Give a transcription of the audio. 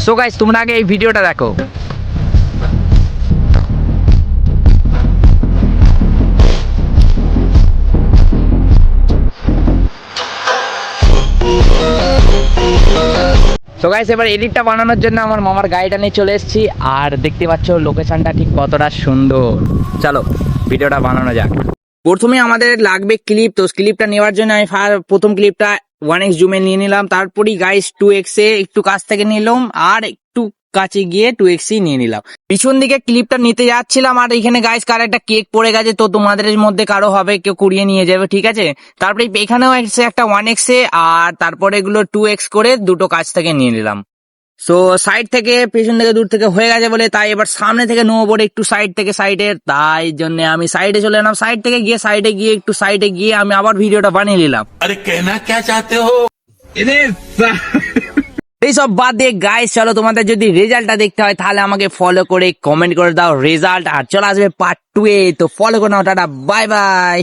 So guys তোমরা আগে এই ভিডিওটা দেখো। সো গাইস এবার এডিটটা বানানোর জন্য আমার মামার গাড়িটা নিয়ে চলে এসেছি, আর দেখতে পাচ্ছ লোকেশনটা ঠিক কতটা সুন্দর। চলো ভিডিওটা বানানো যাক। প্রথমে আমাদের লাগবে ক্লিপ, তো ক্লিপটা নেওয়ার জন্য আমি প্রথম ক্লিপটা 1x জুমে নিয়ে নিলাম, তারপরই গাইস 2x এ একটু কাছ থেকে নিলাম, আর একটু কাছে গিয়ে 2x নিয়ে নিলাম। পিছন দিকে ক্লিপটা নিতে যাচ্ছিলাম, আর এখানে গাইস কার একটা কেক পড়ে গেছে, তো তোমাদের মধ্যে কারো হবে কেউ কুড়িয়ে নিয়ে যাবে, ঠিক আছে। তারপরে এখানেও এসে একটা 1x এ, আর তারপরে এগুলো 2x করে দুটো কাছ থেকে নিয়ে নিলাম। সো সাইড থেকে পেছন থেকে দূর থেকে হয়ে গেছে বলে তাই এবার সামনে থেকে নেবো বলে একটু সাইড থেকে সাইডে, তাই জন্য আমি সাইডে চলে এলাম। সাইড থেকে গিয়ে একটু সাইডে গিয়ে আমি আবার ভিডিওটা বানিয়ে নিলাম। अरे कहना क्या चाहते हो? এইসব বাদ দিয়ে গাইস চলো তোমাদের যদি রেজাল্টটা দেখতে হয় তাহলে আমাকে ফলো করে কমেন্ট করে দাও রেজাল্ট, আর চলে আসবে পার্ট 2 এ, তো ফলো করে নাও। Tata bye bye.